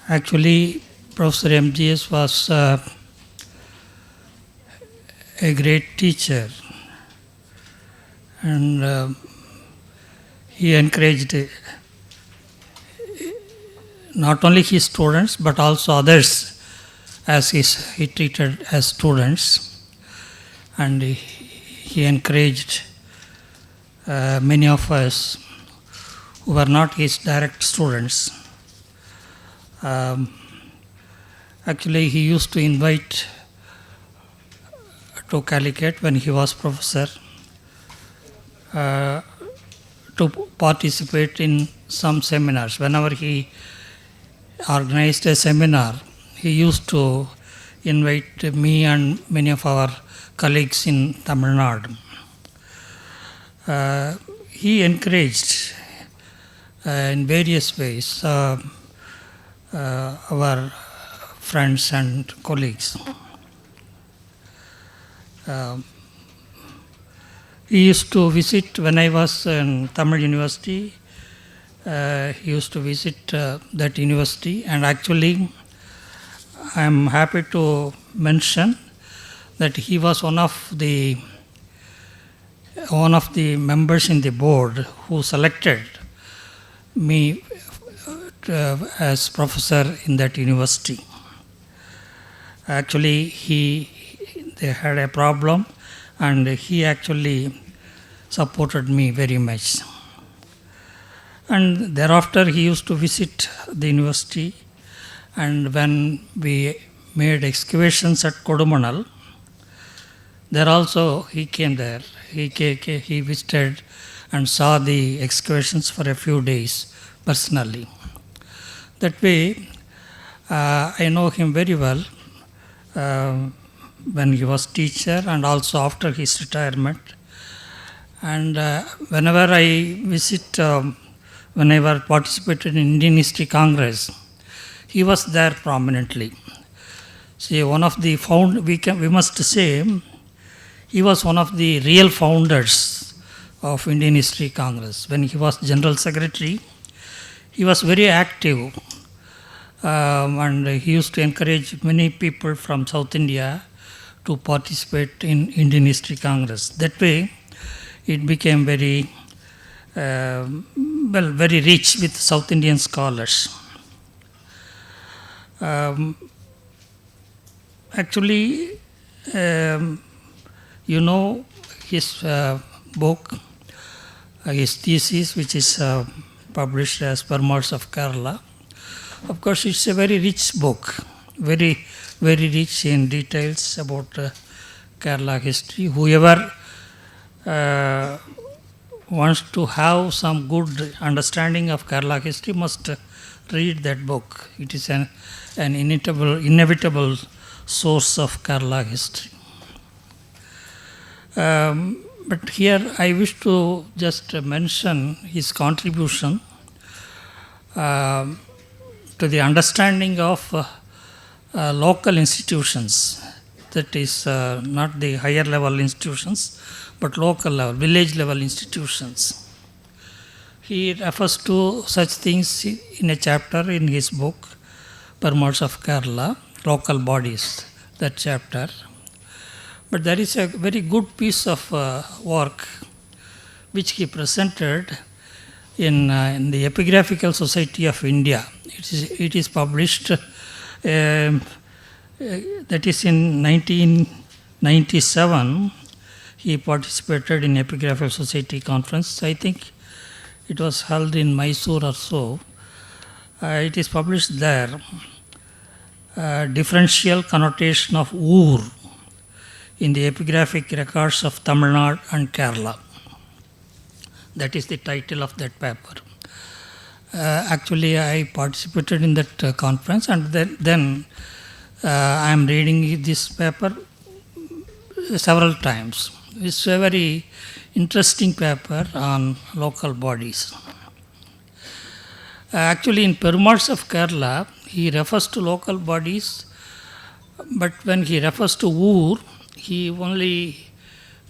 Actually, Professor MGS was a great teacher, and he encouraged not only his students but also others as he treated as students, and he encouraged many of us who were not his direct students. Actually, he used to invite to Calicut when he was professor to participate in some seminars. Whenever he organized a seminar, he used to invite me and many of our colleagues in Tamil Nadu. He encouraged in various ways our friends and colleagues. He used to visit when I was in Tamil University. He used to visit that university, and actually I am happy to mention that he was one of the members in the board who selected me as professor in that university. Actually, they had a problem, and he actually supported me very much. And thereafter, he used to visit the university, and when we made excavations at Kodumanal, there also he came there. He visited and saw the excavations for a few days personally. That way, I know him very well when he was teacher and also after his retirement. And whenever I participated in Indian History Congress, he was there prominently. See, we must say, he was one of the real founders of Indian History Congress. When he was General Secretary, he was very active, and he used to encourage many people from South India to participate in Indian History Congress. That way, it became very rich with South Indian scholars. Actually, his book, his thesis, which is published as Permars of Kerala. Of course, it's a very rich book, very, very rich in details about Kerala history. Whoever wants to have some good understanding of Kerala history must read that book. It is an inevitable source of Kerala history. But here I wish to just mention his contribution to the understanding of local institutions, that is not the higher level institutions, but local level, village level institutions. He refers to such things in a chapter in his book, Permars of Kerala, local bodies, that chapter. But there is a very good piece of work which he presented in the Epigraphical Society of India. It is published, that is in 1997. He participated in Epigraphical Society conference. I think it was held in Mysore or so. It is published there, differential connotation of Ur in the epigraphic records of Tamil Nadu and Kerala. That is the title of that paper. Actually, I participated in that conference, and then I am reading this paper several times. It's a very interesting paper on local bodies. Actually, in Permars of Kerala, he refers to local bodies, but when he refers to Ur, he only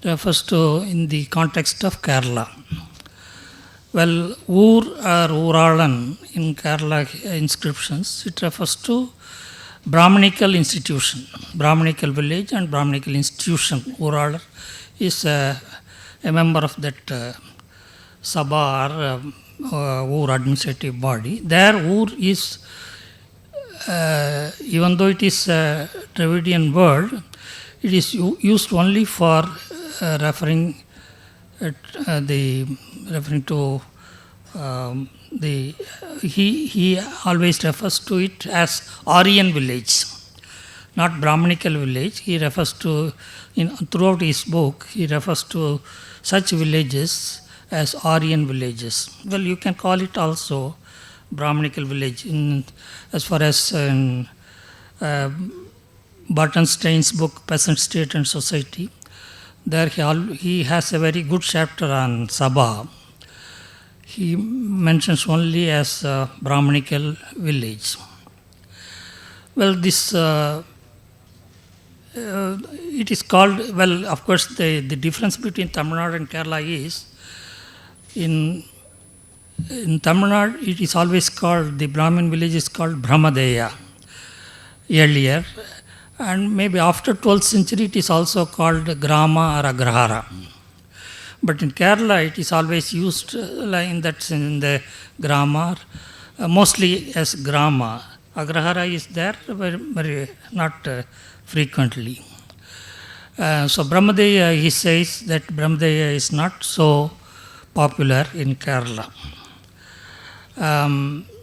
refers to in the context of Kerala. Well, Ur or Uralan in Kerala inscriptions, it refers to Brahmanical institution, Brahmanical village and Brahmanical institution. Uralar is a member of that Sabha or Ur administrative body. There, Ur is, even though it is a Dravidian word, it is used only for referring to he always refers to it as Aryan village, not Brahmanical village. He refers to, throughout his book, he refers to such villages as Aryan villages. Well, you can call it also Brahmanical village. As far as Bartenstein's book, Peasant State and Society, there he has a very good chapter on Sabha. He mentions only as Brahmanical village. Well, this it is called, well, of course, the difference between Tamil Nadu and Kerala is, in Tamil Nadu, it is always called, the Brahmin village is called Brahmadeya earlier, and maybe after 12th century it is also called Grama or Agrahara. But in Kerala it is always used in that sense, in the Grama, mostly as Grama. Agrahara is there, very not frequently. So Brahmadeya, he says that Brahmadeya is not so popular in Kerala.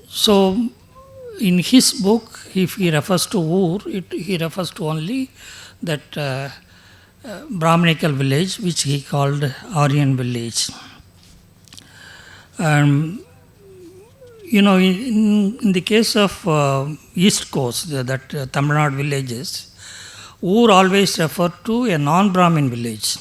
So in his book, if he refers to Ur, he refers to only that Brahmanical village, which he called Aryan village. In the case of East Coast, that Tamil Nadu villages, Ur always referred to a non-Brahmin village.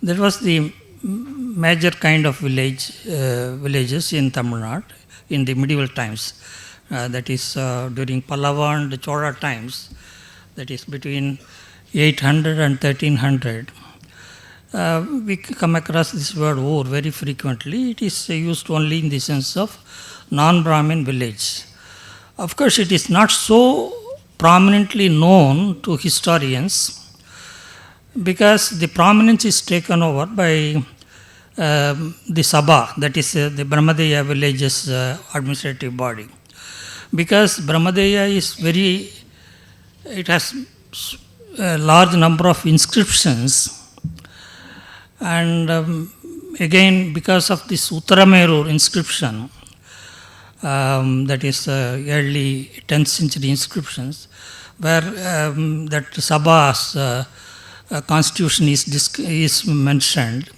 That was the major kind of villages in Tamil Nadu in the medieval times. That is during Pallava and Chola times, that is between 800 and 1300. We come across this word Ur very frequently. It is used only in the sense of non-Brahmin village. Of course, it is not so prominently known to historians because the prominence is taken over by the Sabha, that is the Brahmadeya village's administrative body. Because Brahmadeya is it has a large number of inscriptions, and again because of this Uttaramerur inscription, that is early 10th century inscriptions, where that Sabha's constitution is mentioned,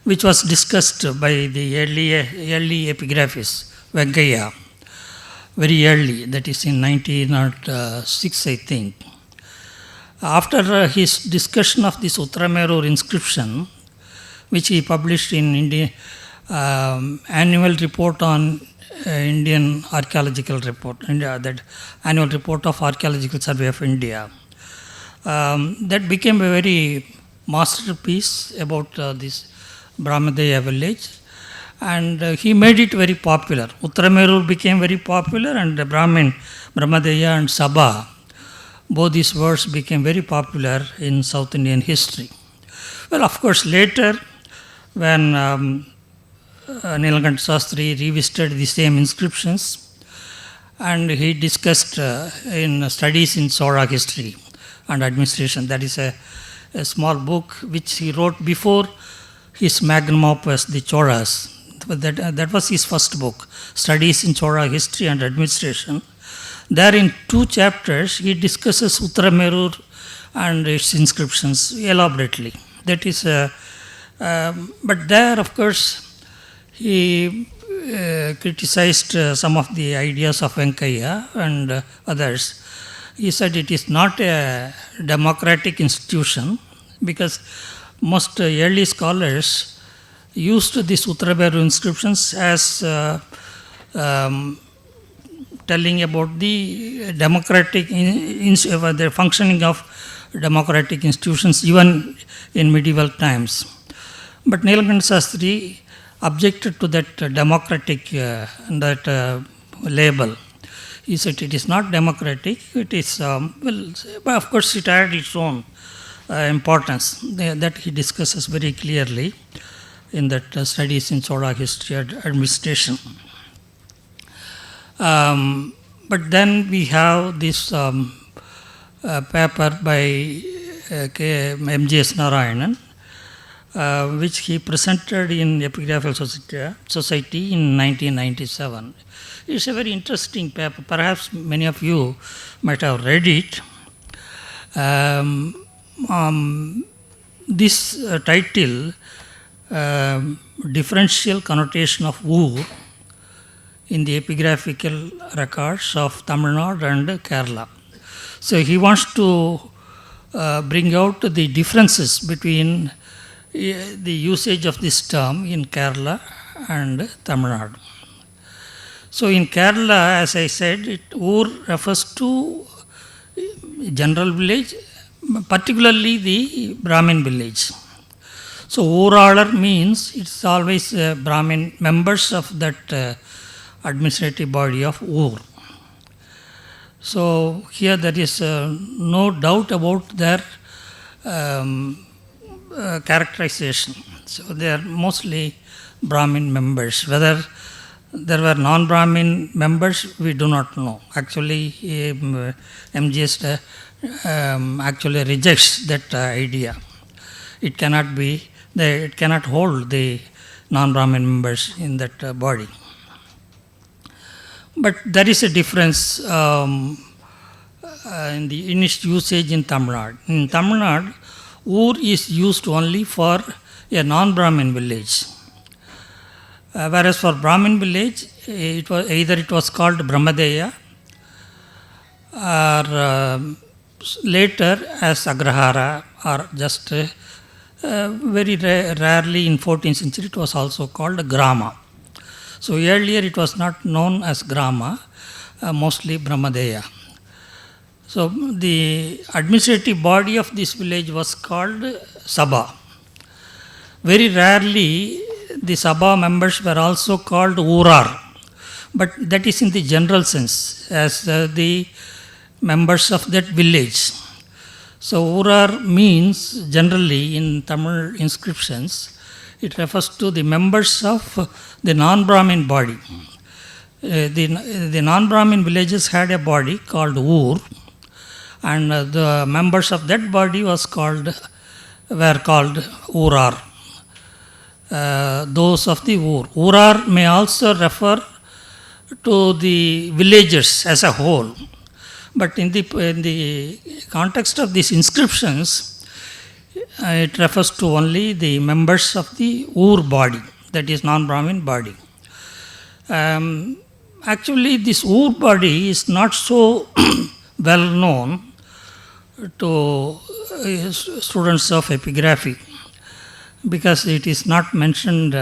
which was discussed by the early epigraphists, Venkaya, very early, that is in 1906, I think. After his discussion of this Uttaramerur inscription, which he published in India, annual report on Indian Archaeological Report, that annual report of Archaeological Survey of India, that became a very masterpiece about this Brahmadeya village, and he made it very popular. Uttaramerur became very popular, and the Brahmadeya and Sabha, both these words became very popular in South Indian history. Well, of course, later when Nilakanta Sastri revisited the same inscriptions, and he discussed in studies in Chola history and administration, that is a small book which he wrote before his magnum opus, the Cholas. That was his first book, Studies in Chola History and Administration. There in 2 chapters, he discusses Uttaramerur and its inscriptions elaborately. That is, but there, of course, he criticized some of the ideas of Venkaya and others. He said it is not a democratic institution because most early scholars used these Uttaramerur inscriptions as telling about the democratic, the functioning of democratic institutions even in medieval times. But Nilakanta Sastri objected to that democratic label. He said it is not democratic, it is, but of course it had its own importance that he discusses very clearly in that studies in Soda history administration. But then we have this paper by MGS Narayanan, which he presented in Epigraphical Society in 1997. It's a very interesting paper. Perhaps many of you might have read it. This title, Differential Connotation of Ur in the Epigraphical Records of Tamil Nadu and Kerala. So he wants to bring out the differences between the usage of this term in Kerala and Tamil Nadu. So in Kerala, as I said, Ur refers to general village, particularly the Brahmin village. So Uralar means it's always Brahmin members of that administrative body of Ur. So here there is no doubt about their characterization. So they are mostly Brahmin members. Whether there were non-Brahmin members, we do not know. Actually, MGS actually rejects that idea. It cannot be, it cannot hold the non-Brahmin members in that body. But there is a difference in its usage in Tamil Nadu. In Tamil Nadu, Ur is used only for a non-Brahmin village. Whereas for Brahmin village, it was called Brahmadeya, or later as Agrahara, or just very rarely in 14th century it was also called Grama. So earlier it was not known as Grama, mostly Brahmadeya. So the administrative body of this village was called Sabha. Very rarely the Sabha members were also called Urar, but that is in the general sense as the members of that village. So Urar means generally in Tamil inscriptions, it refers to the members of the non-Brahmin body. The non-Brahmin villages had a body called Ur, and the members of that body were called Urar. Those of the Ur. Urar may also refer to the villagers as a whole. But in the context of these inscriptions, it refers to only the members of the Ur body, that is non-Brahmin body. Actually, this Ur body is not so well known to students of epigraphy, because it is not mentioned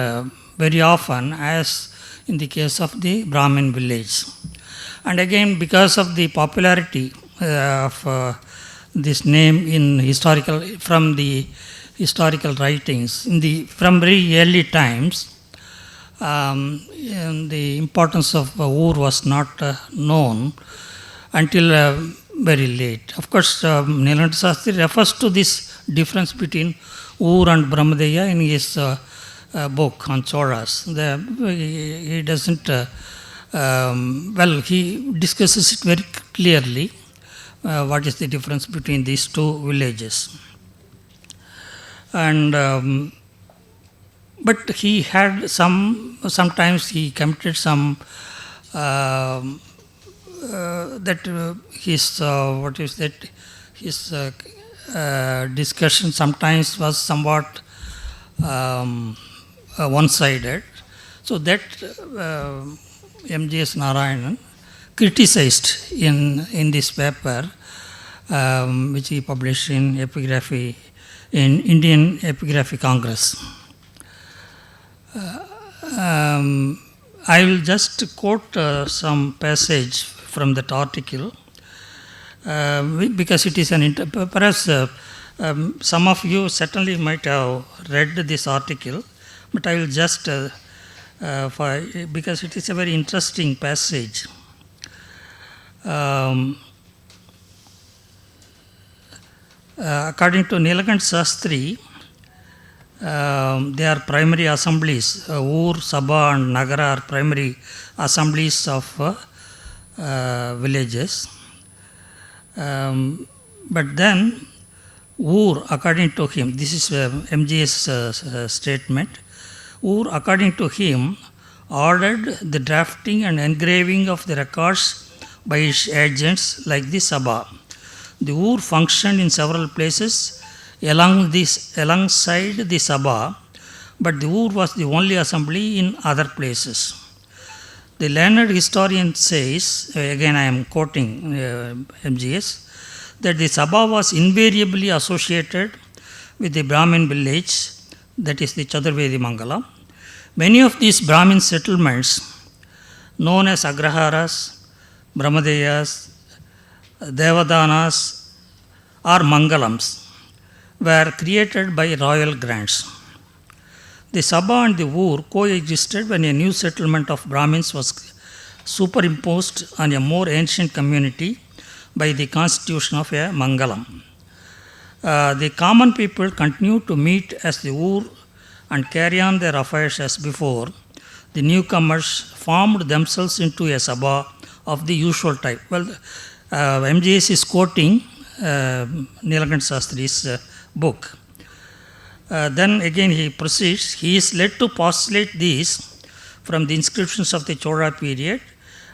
very often as in the case of the Brahmin village. And again, because of the popularity of this name from the historical writings, from very early times, the importance of Ur was not known until very late. Of course, Nilakanta Sastri refers to this difference between Ur and Brahmadeya in his book on Cholas. He doesn't, he discusses it very clearly, what is the difference between these two villages. And but he had sometimes he committed some his discussion sometimes was somewhat one-sided. So that MGS Narayanan criticized in this paper, which he published in Epigraphy, in Indian Epigraphy Congress. I will just quote some passage from that article, because it is perhaps some of you certainly might have read this article, but I will just because it is a very interesting passage. According to Nilakant Sastri, they are primary assemblies. Ur, Sabha and Nagara are primary assemblies of villages. But then Ur, according to him, this is MGS statement, Ur, according to him, ordered the drafting and engraving of the records by his agents like the Sabha. The Ur functioned in several places alongside the Sabha, but the Ur was the only assembly in other places. The learned historian says, again I am quoting MGS, that the Sabha was invariably associated with the Brahmin village, that is the Chaturvedi Mangala. Many of these Brahmin settlements, known as Agraharas, Brahmadeyas, Devadanas, or Mangalams, were created by royal grants. The Sabha and the Ur coexisted when a new settlement of Brahmins was superimposed on a more ancient community by the constitution of a Mangalam. The common people continued to meet as the Ur and carry on their affairs as before. The newcomers formed themselves into a Sabha of the usual type. Well, MGS is quoting Nilakant Sastri's book. Then again he proceeds, he is led to postulate these from the inscriptions of the Chola period,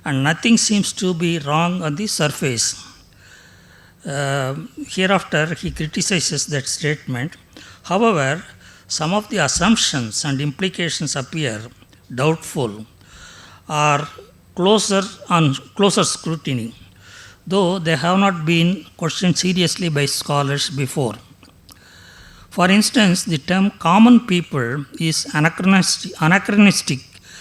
and nothing seems to be wrong on the surface. Hereafter he criticizes that statement. However, some of the assumptions and implications appear doubtful or closer scrutiny, though they have not been questioned seriously by scholars before. For instance, the term common people is anachronistic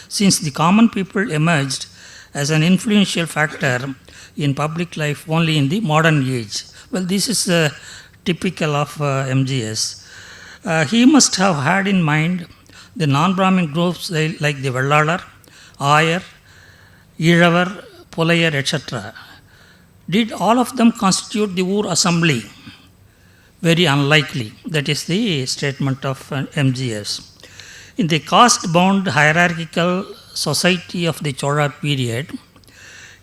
since the common people emerged as an influential factor in public life only in the modern age. Well, this is typical of MGS. He must have had in mind the non-Brahmin groups like the Vellalar, Ayar, Iravar, Polayar, etc. Did all of them constitute the Ur assembly? Very unlikely. That is the statement of MGS. In the caste-bound hierarchical society of the Chola period,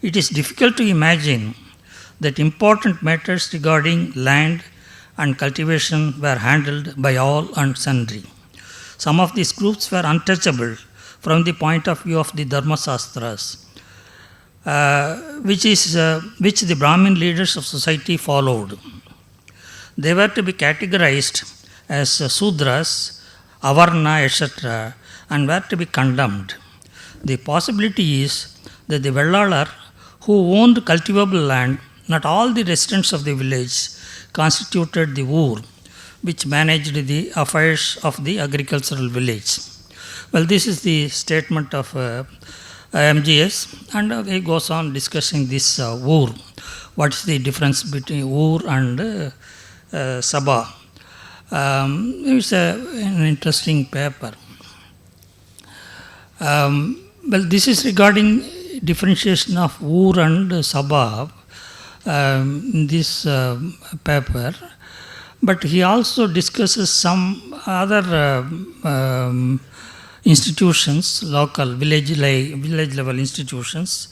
it is difficult to imagine that important matters regarding land and cultivation were handled by all and sundry. Some of these groups were untouchable from the point of view of the Dharma Shastras, which the Brahmin leaders of society followed. They were to be categorized as Sudras, Avarna, etc., and were to be condemned. The possibility is that the Vellalar, who owned cultivable land, not all the residents of the village, constituted the Ur, which managed the affairs of the agricultural village. Well, this is the statement of MGS, and he goes on discussing this Ur. What is the difference between Ur and Sabha? It's an interesting paper. Well, this is regarding differentiation of Ur and Sabha in this paper, but he also discusses some other institutions, local village level institutions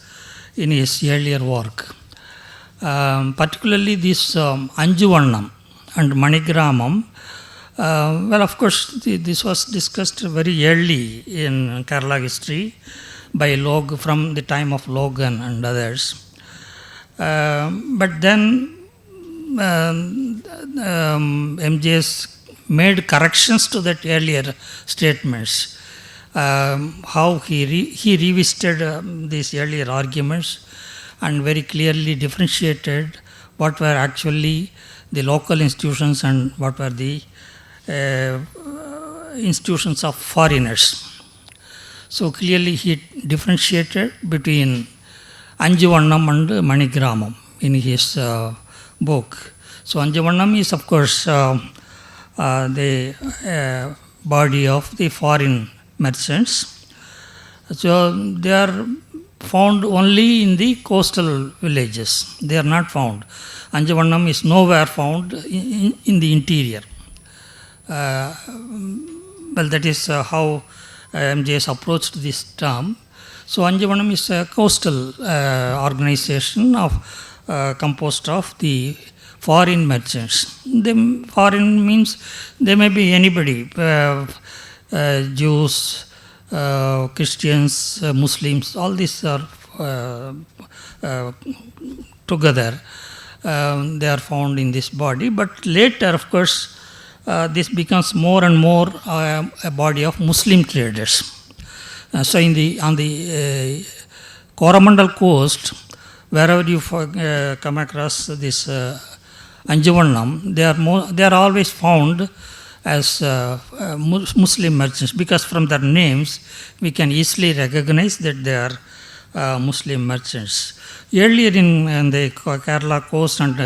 in his earlier work. Particularly this Anjuvannam and Manigramam. Well, of course, this was discussed very early in Kerala history by from the time of Logan and others. But then MGS made corrections to that earlier statements. How he revisited these earlier arguments and very clearly differentiated what were actually the local institutions and what were the institutions of foreigners. So clearly he differentiated between Anjuvannam and Manigramam in his book. So Anjuvannam is of course the body of the foreign merchants, So they are found only in the coastal villages. They are not found. Anjavannam is nowhere found in the interior. Well, that is how MGS approached this term. So Anjavannam is a coastal organization composed of the foreign merchants. Foreign means they may be anybody, Jews, Christians, Muslims, all these are together. They are found in this body. But later, of course, this becomes more and more a body of Muslim traders. So on the Coromandel coast, wherever you come across this Anjavannam, they are always found as Muslim merchants, because from their names we can easily recognize that they are Muslim merchants. Earlier in the Kerala coast and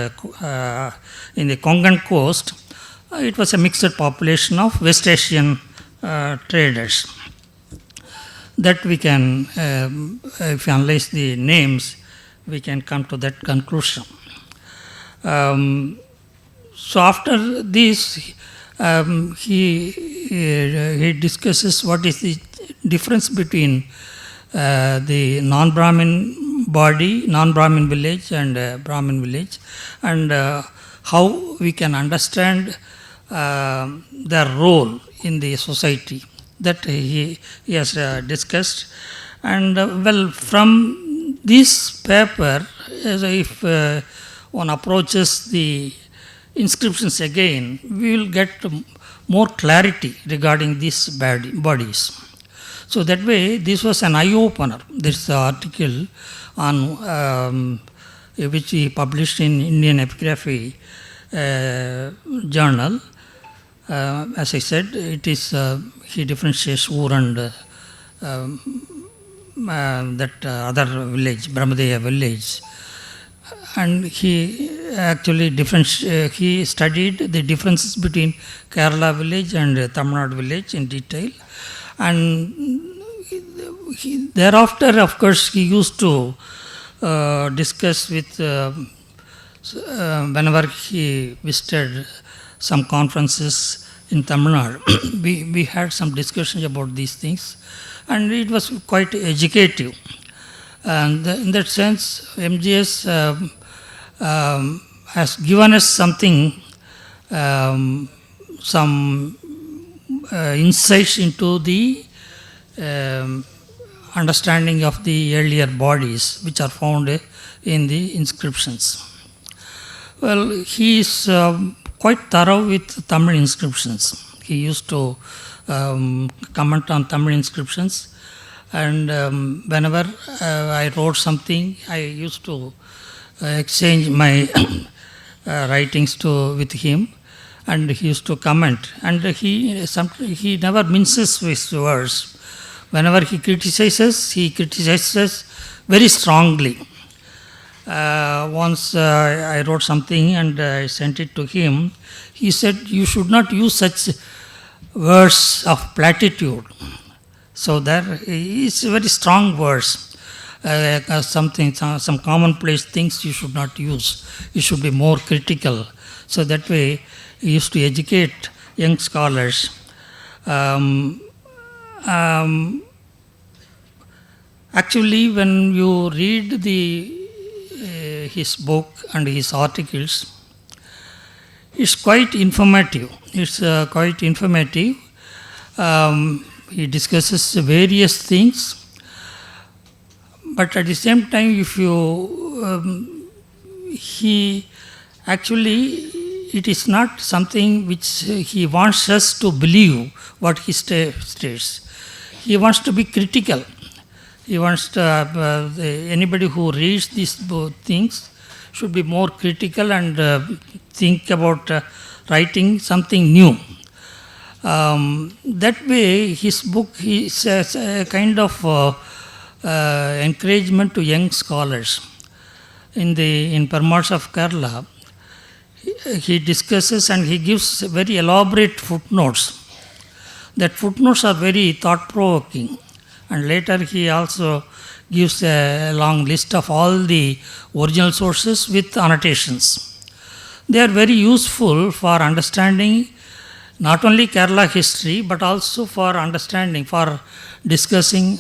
in the Konkan coast, it was a mixed population of West Asian traders. That we can, if you analyze the names, we can come to that conclusion. So after this, he discusses what is the difference between the non-Brahmin body, non-Brahmin village and Brahmin village, and how we can understand their role in the society. That he has discussed. And well, from this paper, if one approaches the inscriptions again, we will get more clarity regarding these bodies. So that way, this was an eye-opener, this article on which he published in Indian Epigraphy journal. As I said, it is he differentiates Ur and that other village, Brahmadeya village, and he actually he studied the differences between Kerala village and Tamil Nadu village in detail, and thereafter, of course, he used to discuss with whenever he visited some conferences in Tamil Nadu, we had some discussions about these things, and it was quite educative. And in that sense, MGS has given us something, some insights into the understanding of the earlier bodies which are found in the inscriptions. Well, he is quite thorough with Tamil inscriptions. He used to comment on Tamil inscriptions, and whenever I wrote something, I used to exchange my writings with him, and he used to comment. And he never minces his words. Whenever he criticizes very strongly. Once I wrote something and I sent it to him. He said, "You should not use such words of platitude." So there is very strong words. Some commonplace things you should not use. You should be more critical. So that way, he used to educate young scholars. Actually, when you read his book and his articles, it's quite informative. He discusses various things, but at the same time, it is not something which he wants us to believe what he states. He wants to be critical. He wants to, anybody who reads these things should be more critical and think about writing something new. That way, his book is a kind of encouragement to young scholars. In Paramarths of Kerala, he discusses and he gives very elaborate footnotes. That footnotes are very thought-provoking, and later he also gives a long list of all the original sources with annotations. They are very useful for understanding not only Kerala history, but also for understanding, for discussing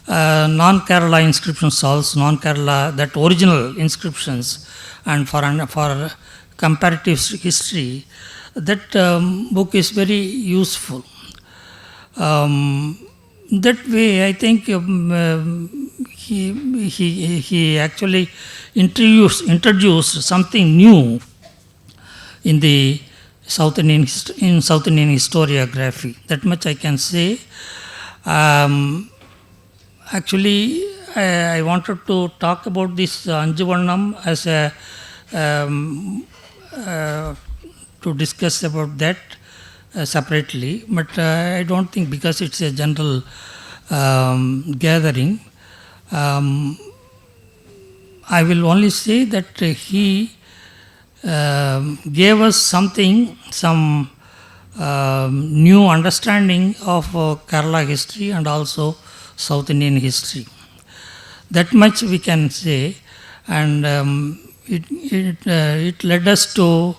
non-Kerala inscriptions also, non-Kerala, that original inscriptions, and for comparative history. That book is very useful. That way, I think he actually introduced something new in the South Indian historiography. That much I can say. Actually, I wanted to talk about this Anjuvarnam as a to discuss about that separately, but I don't think, because it's a general gathering. I will only say that he gave us some new understanding of Kerala history and also South Indian history. That much we can say, and it led us to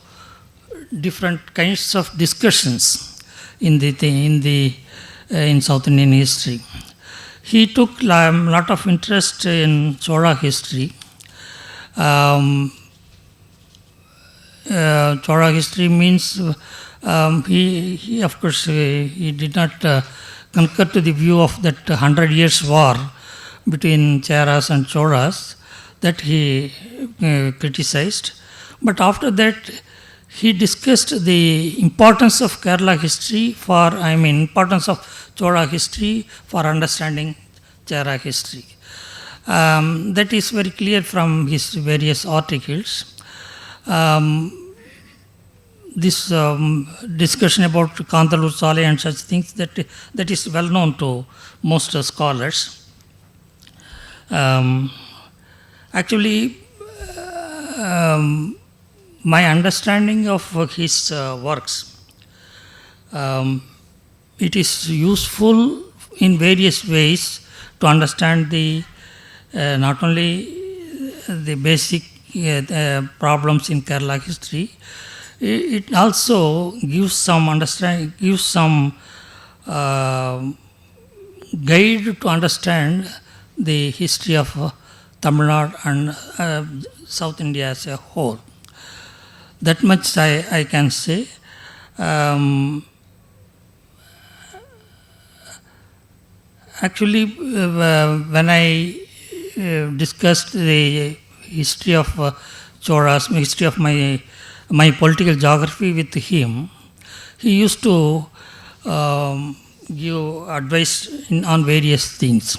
different kinds of discussions in South Indian history. He took a lot of interest in Chola history. Chola history means he of course he did not concur to the view of that 100 years war between Cheras and Cholas that he criticized. But after that, he discussed the importance of Kerala history importance of Chola history for understanding Chera history. That is very clear from his various articles. This discussion about Kandalur Sale and such things, that is well known to most scholars. Actually, my understanding of his works, it is useful in various ways to understand not only the basic problems in Kerala history. It also gives some understanding, gives some guide to understand the history of Tamil Nadu and South India as a whole. That much I can say. Actually, when I discussed the history of Cholas, history of my political geography with him, he used to give advice on various things.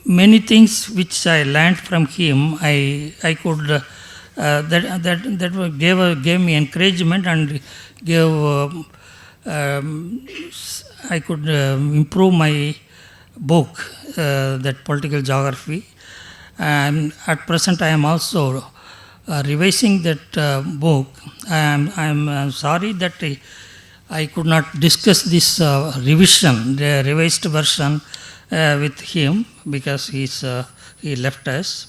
Many things which I learned from him, I could that gave me encouragement and I could improve my book, that political geography. And at present, I am also revising that book. I am sorry that I could not discuss this revision, the revised version, with him, because he left us.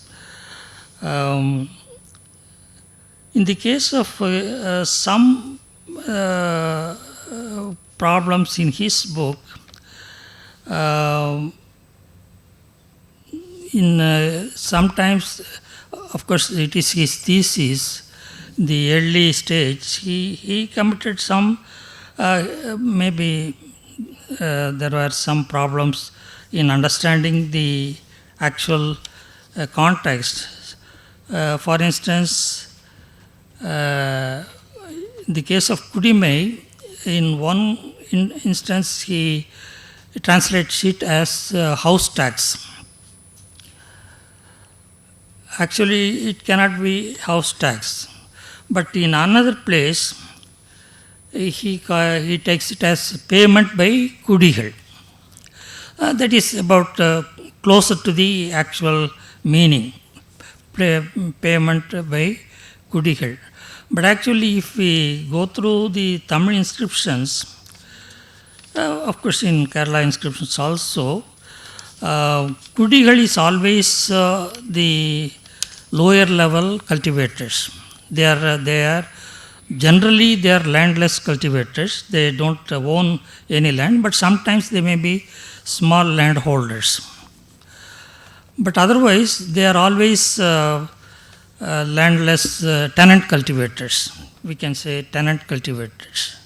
In the case of some problems in his book, sometimes, of course, it is his thesis, the early stage, he committed some, maybe there were some problems in understanding the actual context. For instance, in the case of Kudimai, in one instance he translates it as house tax. Actually, it cannot be house tax. But in another place, he takes it as payment by Kudigal. That is about closer to the actual meaning, payment by Kudigal. But actually, if we go through the Tamil inscriptions, Of course, in Kerala inscriptions also, Kudigal is always the lower level cultivators. They are generally they are landless cultivators. They don't own any land, but sometimes they may be small landholders. But otherwise, they are always landless tenant cultivators. We can say tenant cultivators.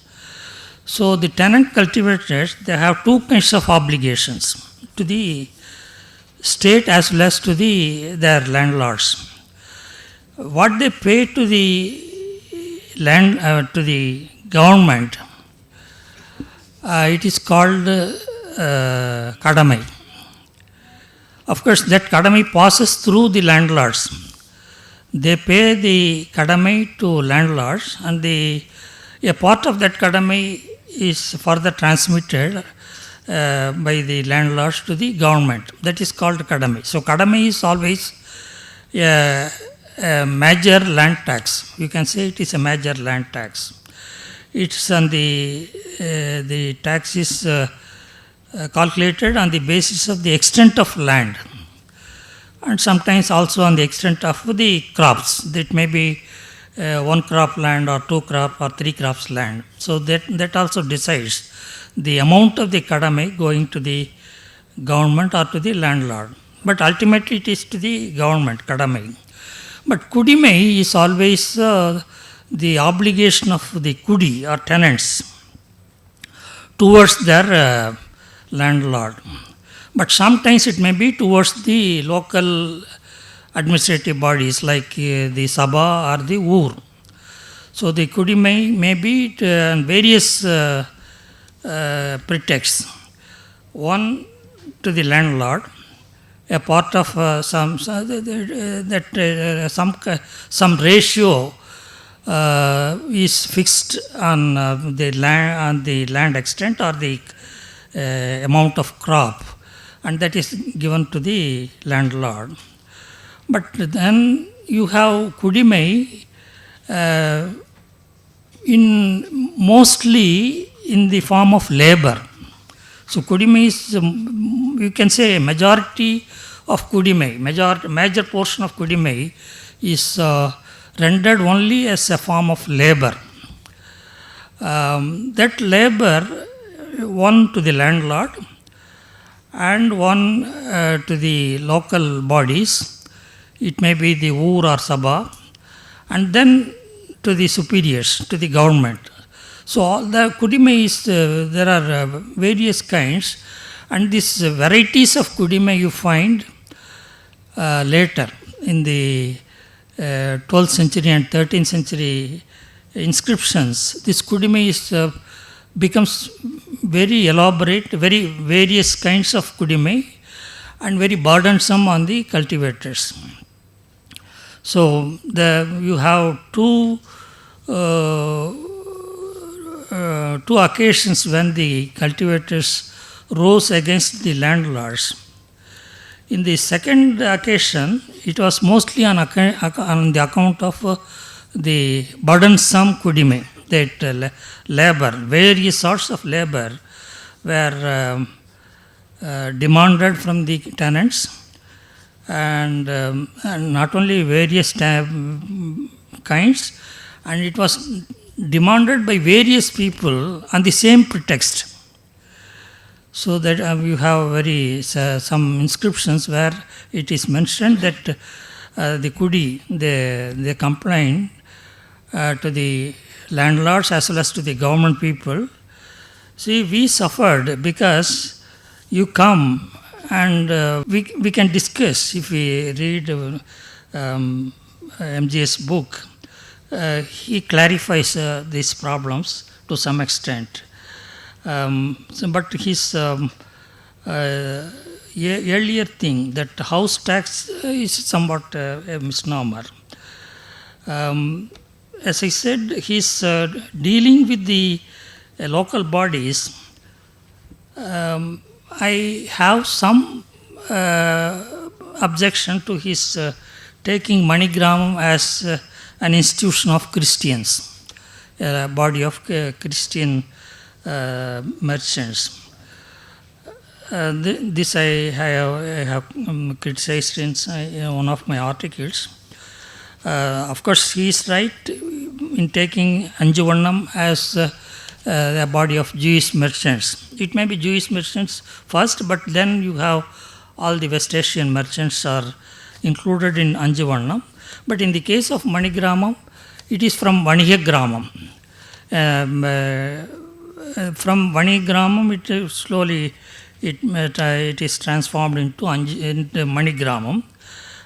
So the tenant cultivators, they have two kinds of obligations to the state as well as to their landlords. What they pay to the to the government, it is called kadamai. Of course, that kadamai passes through the landlords. They pay the kadamai to landlords, and a part of that kadamai is further transmitted by the landlords to the government. That is called kadamai. So kadamai is always a major land tax. You can say it is a major land tax. It's on the tax is calculated on the basis of the extent of land, and sometimes also on the extent of the crops. That may be one crop land or two crop or three crops land. So that also decides the amount of the kadamai going to the government or to the landlord. But ultimately it is to the government, kadamai. But kudimai is always the obligation of the kudi or tenants towards their landlord. But sometimes it may be towards the local administrative bodies like the Sabha or the Ur. So the kudimai may be various pretexts. One, to the landlord, a part of some ratio is fixed on the land extent or the amount of crop, and that is given to the landlord. But then you have kudimai mostly in the form of labor. So kudimai is, you can say, a majority of kudimai, major portion of kudimai is rendered only as a form of labor. That labor, one to the landlord and one to the local bodies. It may be the Ur or Sabha, and then to the superiors, to the government. So all the kudimai is, there are various kinds, and these varieties of kudimai you find later in the 12th century and 13th century inscriptions. This kudimai is becomes very elaborate, very various kinds of kudimai, and very burdensome on the cultivators. So you have two occasions when the cultivators rose against the landlords. In the second occasion, it was mostly on the account of the burdensome kudimai, that labor, various sorts of labor were demanded from the tenants, and not only various kinds, and it was demanded by various people on the same pretext. So that you have some inscriptions where it is mentioned that the kudi, they complained to the landlords as well as to the government people. See, we suffered because you come and we can discuss. If we read MGS book, he clarifies these problems to some extent. But his earlier thing, that house tax is somewhat a misnomer. As I said, he's dealing with the local bodies. I have some objection to his taking ManiGramam as an institution of Christians, a body of Christian merchants. This I have criticized in one of my articles. Of course, he is right in taking Anjuvannam as a body of Jewish merchants. It may be Jewish merchants first, but then you have all the West Asian merchants are included in Anjuvannam. But in the case of Manigramam, it is from Vanigramam. From Vanigramam, it slowly it is transformed into Manigramam.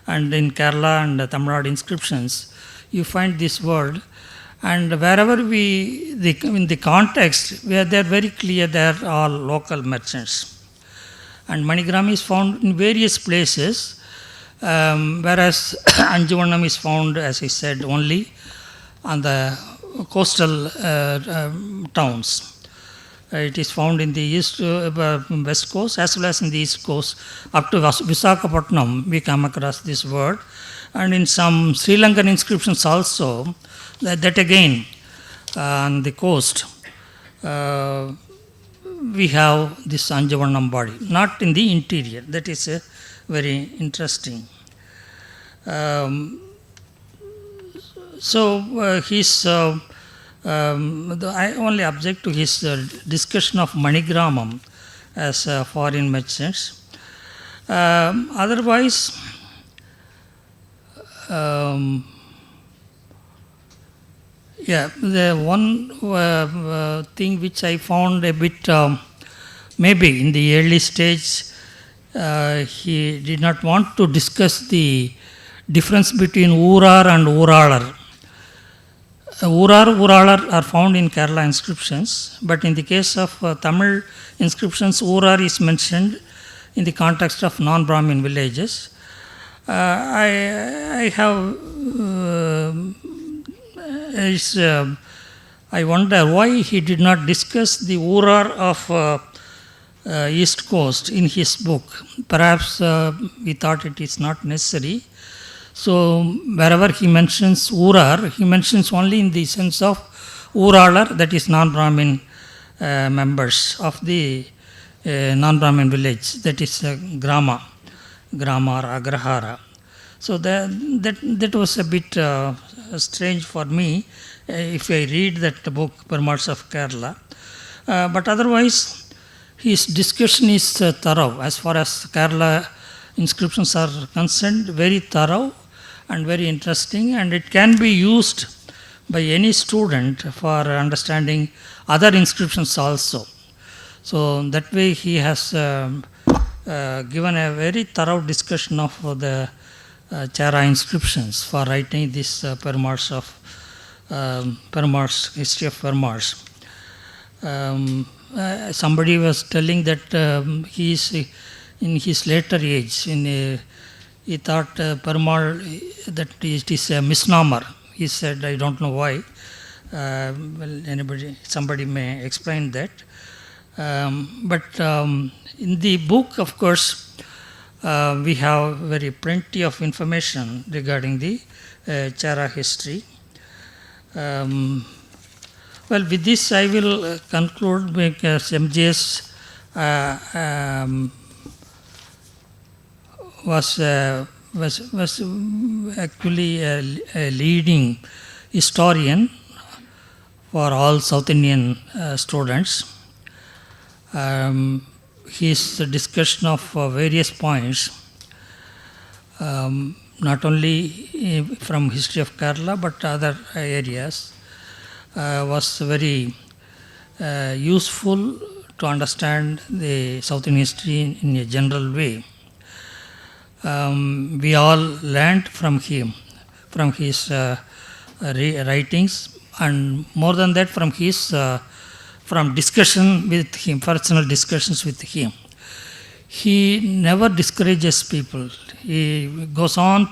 And in Kerala and Tamil Nadu inscriptions, you find this word. And wherever in the context, where they are very clear, they are all local merchants. And Manigram is found in various places, whereas Anjuvannam is found, as I said, only on the coastal towns. It is found in the east, west coast as well as in the east coast. Up to Visakhapatnam, we come across this word. And in some Sri Lankan inscriptions also, that again, on the coast, we have this Anjuvannam body, not in the interior. That is very interesting. I only object to his discussion of Manigramam as foreign merchants. Otherwise, the one thing which I found a bit, maybe in the early stage, he did not want to discuss the difference between Urar and Uralar. Uralar are found in Kerala inscriptions, but in the case of Tamil inscriptions, Urar is mentioned in the context of non-Brahmin villages. I wonder why he did not discuss the Urar of East Coast in his book. Perhaps he thought it is not necessary. So wherever he mentions Urar, he mentions only in the sense of Uralar, that is non-Brahmin members of the non-Brahmin village, that is Grama or Agrahara. So that was a bit strange for me if I read that book, Perumal's of Kerala. But otherwise, his discussion is thorough. As far as Kerala inscriptions are concerned, very thorough and very interesting, and it can be used by any student for understanding other inscriptions also. So that way he has given a very thorough discussion of the Chara inscriptions for writing this Perumal's history of Perumal's. Somebody was telling that he is in his later age, he thought Perumal, that it is a misnomer. He said, I don't know why. Somebody may explain that. But in the book, of course, we have very plenty of information regarding the Chara history. Well, with this I will conclude, because MGS was actually a leading historian for all South Indian students. His discussion of various points, not only from history of Kerala but other areas, was very useful to understand the South Indian history in a general way. We all learned from him, from his writings, and more than that, from his from discussion with him, personal discussions with him. He never discourages people. He goes on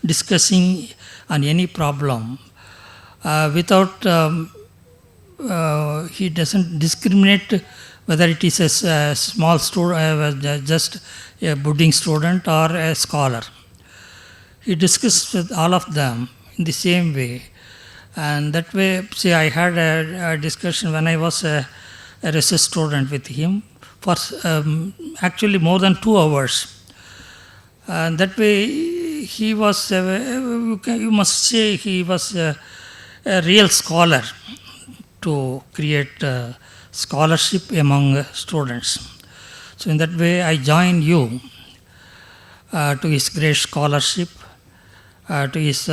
discussing on any problem without, he doesn't discriminate whether it is a small student, just a budding student or a scholar. He discusses with all of them in the same way. And that way, see, I had a discussion when I was a a research student with him for actually more than 2 hours. And that way he was, you must say, he was a real scholar to create scholarship among students. So in that way I join you to his great scholarship, to his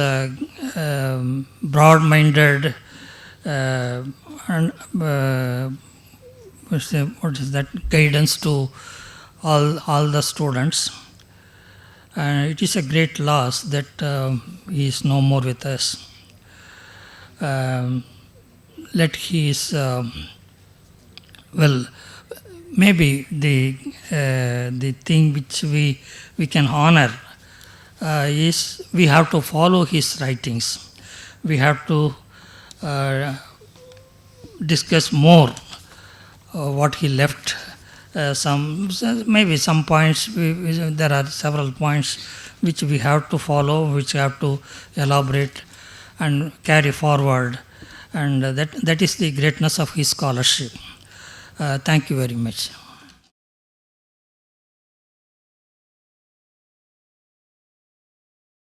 broad-minded and what is that, guidance to all the students. It is a great loss that he is no more with us. Let his, well, maybe the thing which we can honor is we have to follow his writings. We have to discuss more what he left. Maybe some points, there are several points which we have to follow, which we have to elaborate and carry forward. And that is the greatness of his scholarship. Thank you very much.